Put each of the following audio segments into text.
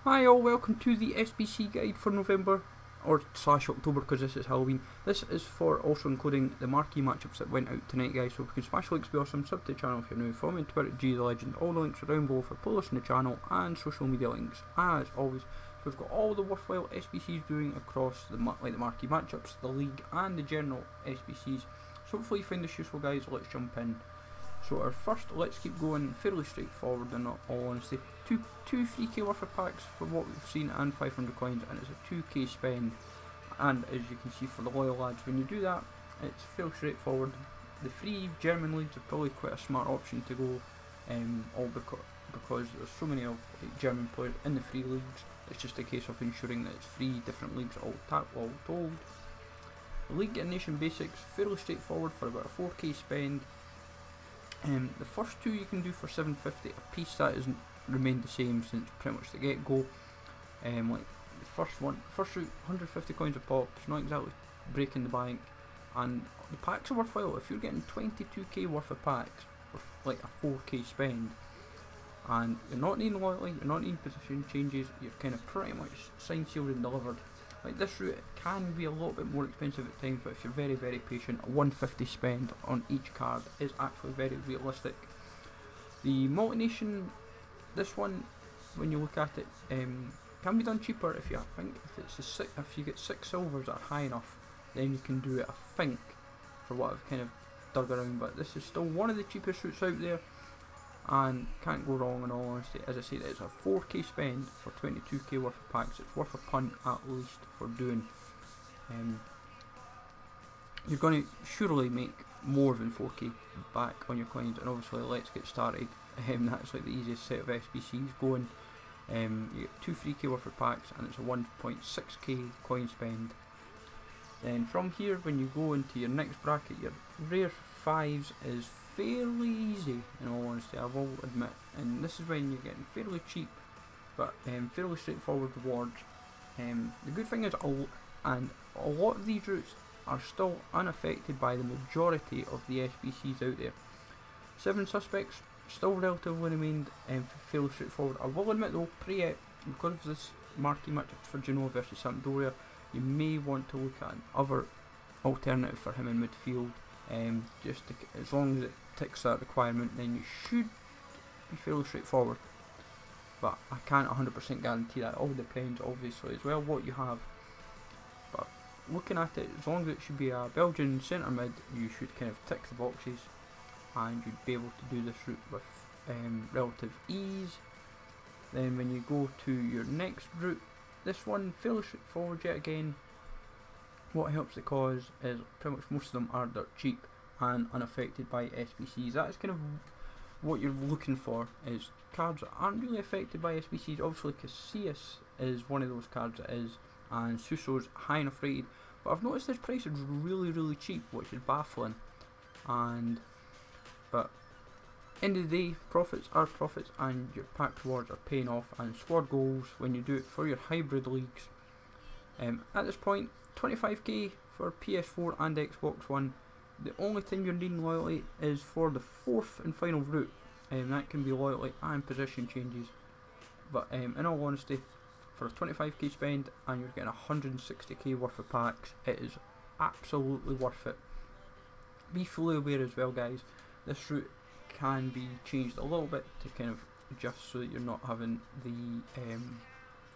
Hi all, welcome to the SBC guide for November, or slash October because this is Halloween. This is for also including the marquee matchups that went out tonight, guys, so if you can smash links, be awesome, sub to the channel if you're new, follow me on Twitter, G the Legend, all the links are down below for playlists on the channel and social media links, as always. So we've got all the worthwhile SBCs doing across the marquee matchups, the league and the general SBCs, so hopefully you find this useful, guys. Let's jump in. So our first, let's keep going, fairly straightforward in all honesty. Two 3k worth of packs for what we've seen and 500 coins, and it's a 2k spend. And as you can see for the loyal lads, when you do that, it's fairly straightforward. The free German leagues are probably quite a smart option to go, all because there's so many of German players in the free leagues. It's just a case of ensuring that it's free different leagues all told. The league and nation basics, fairly straightforward for about a 4k spend. The first two you can do for 750 a piece. That hasn't remained the same since pretty much the get-go. Like the first route, 150 coins a pop. It's not exactly breaking the bank, and the packs are worthwhile. If you're getting 22k worth of packs for like a 4k spend, and you're not needing loyalty, you're not needing position changes, you're kind of pretty much signed, sealed and delivered. Like this route, it can be a little bit more expensive at times, but if you're very patient, a 150 spend on each card is actually very realistic. The multi-nation, this one, when you look at it, can be done cheaper if you if you get 6 silvers that are high enough, then you can do it. I think, for what I've kind of dug around, but this is still one of the cheapest routes out there, and can't go wrong in all honesty. As I said, it's a 4k spend for 22k worth of packs. It's worth a punt at least for doing. You're going to surely make more than 4k back on your coins, and obviously let's get started. That's like the easiest set of SBCs going. You get 2 3k worth of packs, and it's a 1.6k coin spend. Then from here, when you go into your next bracket, your rare 5s is fairly easy in all honesty, I will admit, and this is when you're getting fairly cheap but fairly straightforward rewards. The good thing is, a lot of these routes are still unaffected by the majority of the SBCs out there. 7 suspects still relatively remained fairly straightforward. I will admit though, because of this marquee matchup for Genoa versus Sampdoria, you may want to look at another alternative for him in midfield. As long as it ticks that requirement, then you should be fairly straightforward. But I can't 100% guarantee that. It all depends, obviously, as well what you have. But looking at it, as long as it should be a Belgian centre mid, you should kind of tick the boxes, and you'd be able to do this route with relative ease. Then when you go to your next route, this one fairly straightforward yet again. What helps the cause is pretty much most of them are dirt cheap and unaffected by SBCs. That is kind of what you're looking for, is cards that aren't really affected by SBCs. Obviously Casillas is one of those cards that is, and Suso's high enough rated, but I've noticed his price is really cheap, which is baffling. But end of the day, profits are profits, and your pack rewards are paying off, and squad goals when you do it for your hybrid leagues. At this point, 25k for PS4 and Xbox One. The only time you're needing loyalty is for the 4th and final route, that can be loyalty and position changes. But in all honesty, for a 25k spend and you're getting 160k worth of packs, it is absolutely worth it. Be fully aware as well, guys, this route can be changed a little bit to kind of adjust so that you're not having the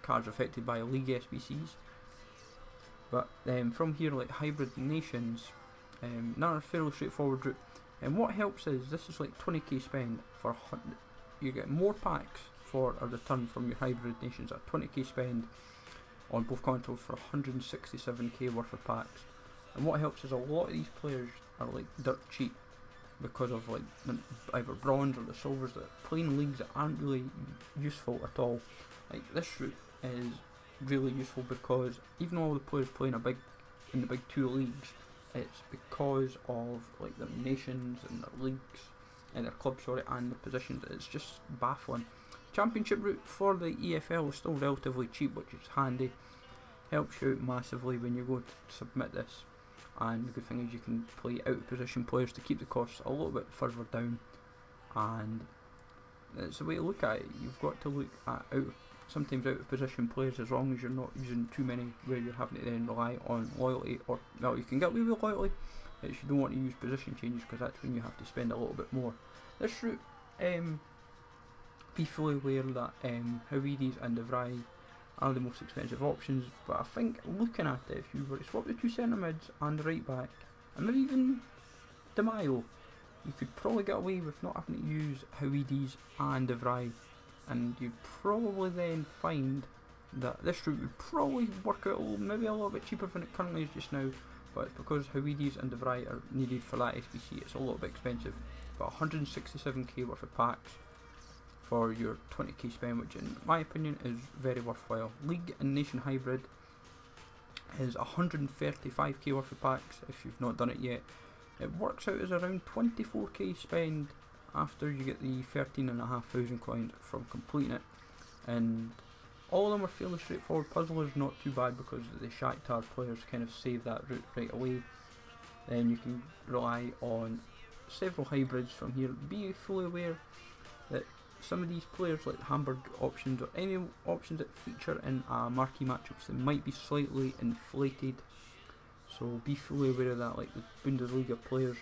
cards affected by league SBCs. But from here, like hybrid nations, another fairly straightforward route. And what helps is, this is like 20k spend for you get more packs for a return from your hybrid nations at 20k spend on both consoles for 167k worth of packs. And what helps is a lot of these players are like dirt cheap because of like either bronze or the silvers that play in leagues that aren't really useful at all. Like this route is really useful because even though the players play in the big 2 leagues, it's because of like their nations and their leagues and their clubs, and the positions. It's just baffling. Championship route for the EFL is still relatively cheap, which is handy. Helps you out massively when you go to submit this. And the good thing is you can play out of position players to keep the costs a little bit further down, and it's the way to look at it. You've got to look at sometimes out of position players, as long as you're not using too many where you're having to then rely on loyalty, or well, you can get away with loyalty. You don't want to use position changes because that's when you have to spend a little bit more. This route, be fully aware that Hawidis and De Vrij are the most expensive options, but I think looking at it, if you were to swap the two centre mids and the right back, and maybe even De Maio, you could probably get away with not having to use Hawidis and De Vrij, and you'd probably then find that this route would probably work out maybe a little bit cheaper than it currently is just now, but it's because Hawidis and De Vrij are needed for that SBC, it's a little bit expensive, but 167k worth of packs for your 20k spend, which in my opinion is very worthwhile. League and Nation Hybrid is 135k worth of packs if you've not done it yet. It works out as around 24k spend after you get the 13,500 coins from completing it, and all of them are fairly straightforward. Puzzlers not too bad because the Shakhtar players kind of save that route right away. Then you can rely on several hybrids from here. Be fully aware that some of these players, like Hamburg options or any options that feature in marquee matchups, they might be slightly inflated, so be fully aware of that, like the Bundesliga players.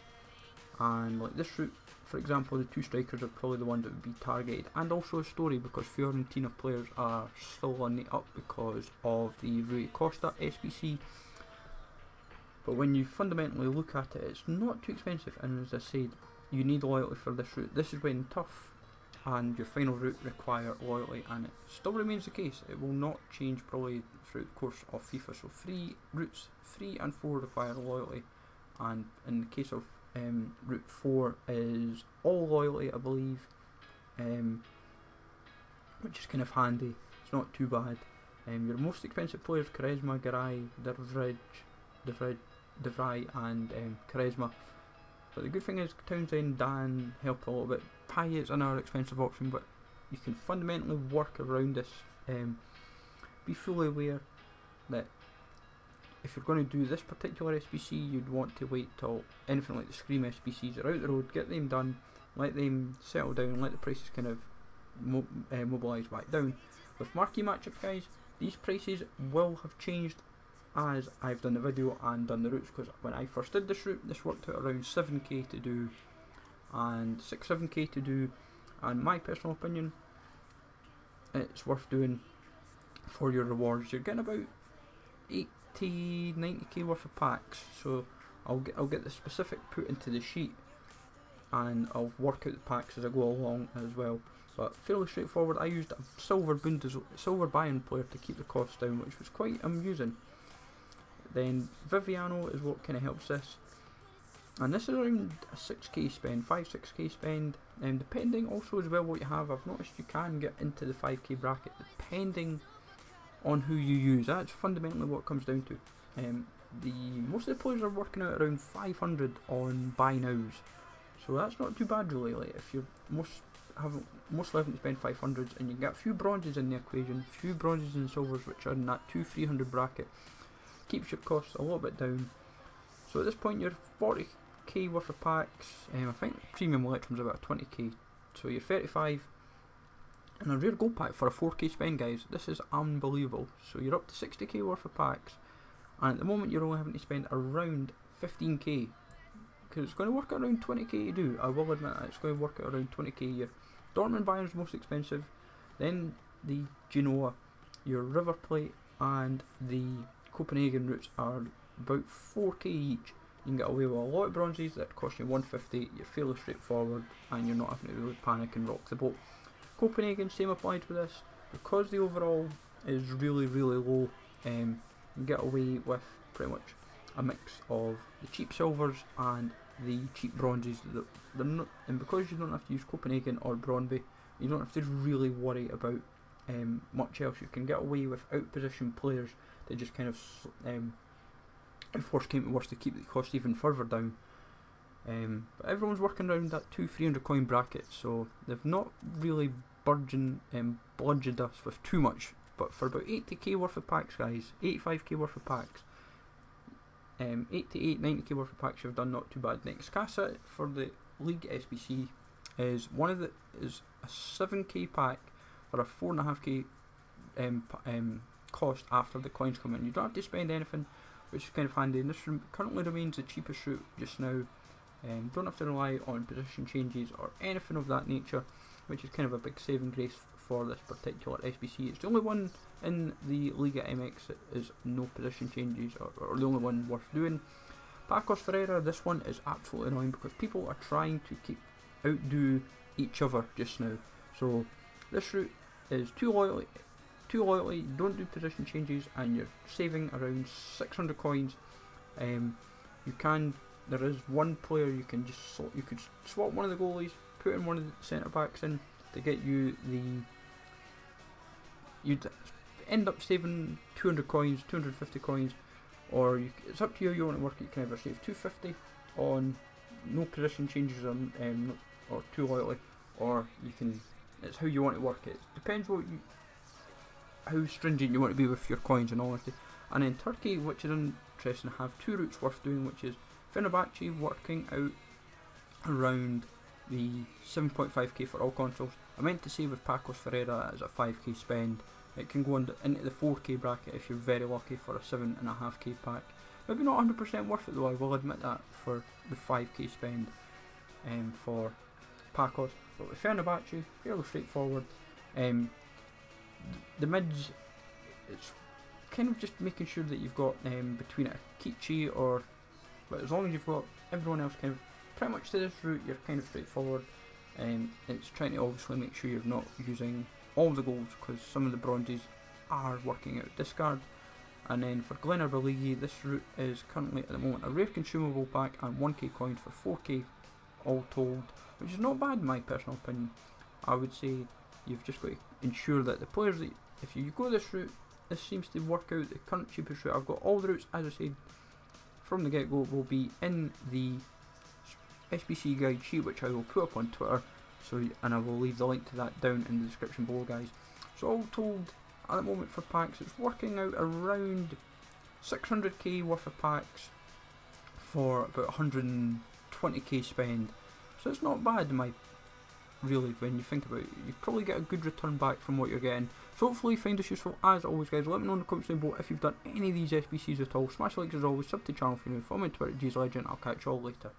And like this route, for example, the two strikers are probably the ones that would be targeted, and also a story because Fiorentina players are still on the up because of the Rui Costa SBC. But when you fundamentally look at it, it's not too expensive, and as I said, you need loyalty for this route. This is when tough and your final route require loyalty, and it still remains the case. It will not change probably throughout the course of FIFA. So routes 3 and 4 require loyalty, and in the case of route 4 is all loyalty, I believe, which is kind of handy. It's not too bad. Your most expensive players: Quaresma, Garay, De Vrij and Quaresma. But the good thing is Townsend, Dan help a little bit. Payet's another expensive option, but you can fundamentally work around this. Be fully aware that if you're going to do this particular SBC, you'd want to wait till anything like the Scream SBCs are out the road, get them done, let them settle down, let the prices kind of mobilise back down. With marquee matchups, guys, these prices will have changed as I've done the video and done the routes, because when I first did this route, this worked out around 7k to do and 7k to do, and my personal opinion, it's worth doing for your rewards. You're getting about 90k worth of packs, so I'll get the specific put into the sheet, and I'll work out the packs as I go along as well. But fairly straightforward. I used a silver Bayern player to keep the cost down, which was quite amusing. Then Viviano is what kind of helps this, and this is around a 6k spend, 5-6k spend, depending also as well what you have. I've noticed you can get into the 5k bracket depending on who you use. That's fundamentally what it comes down to. Most of the players are working out around 500 on buy nows, so that's not too bad really. Like if you're most having to spend 500s, and you can get a few bronzes in the equation, a few bronzes and silvers which are in that 200-300 bracket, keeps your costs a little bit down. So at this point you're 40k worth of packs. I think premium electrum's about 20k, so you're 35, and a rare gold pack for a 4k spend, guys. This is unbelievable. So you're up to 60k worth of packs, and at the moment you're only having to spend around 15k, because it's going to work out around 20k to do. I will admit that it's going to work out around 20k a year. Dortmund Bayern's most expensive, then the Genoa, your River Plate and the Copenhagen routes are about 4k each. You can get away with a lot of bronzes that cost you 150, you're fairly straightforward, and you're not having to really panic and rock the boat. Copenhagen, same applies with this, because the overall is really low. You can get away with pretty much a mix of the cheap silvers and the cheap bronzes. And because you don't have to use Copenhagen or Brøndby, you don't have to really worry about much else. You can get away with out-position players that just kind of, if worse came to worse, to keep the cost even further down. But everyone's working around that 200-300 coin bracket, so they've not really bludgeoned us with too much. But for about 80k worth of packs, guys, 85k worth of packs, 88, 90k worth of packs you've done not too bad. Next Casa for the League SBC is a 7k pack or a 4.5k cost after the coins come in. You don't have to spend anything, which is kind of handy, and this currently remains the cheapest route just now. Don't have to rely on position changes or anything of that nature, which is kind of a big saving grace for this particular SBC. It's the only one in the Liga MX that is no position changes, or the only one worth doing. Pacos Ferreira, this one is absolutely annoying because people are trying to outdo each other just now. So this route is too loyalty, don't do position changes, and you're saving around 600 coins. There is one player you can just you could swap one of the goalies, put in one of the centre backs in to get you you'd end up saving 200 coins, 250 coins, or it's up to you how you want to work it. You can either save 250 on no position changes or too loyalty, or you can, it's how you want to work it. It depends how stringent you want to be with your coins, in all honesty. And in Turkey, which is interesting, have two routes worth doing, which is Fenerbahce working out around the 7.5k for all consoles. I meant to say with Pacos Ferreira as a 5k spend, it can go into the 4k bracket if you're very lucky for a 7.5k pack. Maybe not 100% worth it though, I will admit that, for the 5k spend for Pacos. But with Fenerbahce, fairly straightforward. The mids, it's kind of just making sure that you've got between a Kichi but as long as you've got everyone else kind of pretty much to this route, you're kind of straightforward. It's trying to obviously make sure you're not using all the golds, because some of the bronzes are working out discard. And then for Glenn Ligi, this route is currently at the moment a rare consumable pack and 1k coins for 4k all told, which is not bad in my personal opinion. I would say you've just got to ensure that the players that, if you go this route, this seems to work out the current cheapest route. I've got all the routes, as I said from the get-go, will be in the SBC guide sheet, which I will put up on Twitter, and I will leave the link to that down in the description below, guys. So all told, at the moment for packs, it's working out around 600k worth of packs for about 120k spend. So it's not bad, really, when you think about it. You probably get a good return back from what you're getting. So hopefully you find this useful. As always, guys, let me know in the comments down below if you've done any of these SBCs at all. Smash the likes as always, sub to the channel if you're new, follow me on Twitter, GsLegend. I'll catch you all later.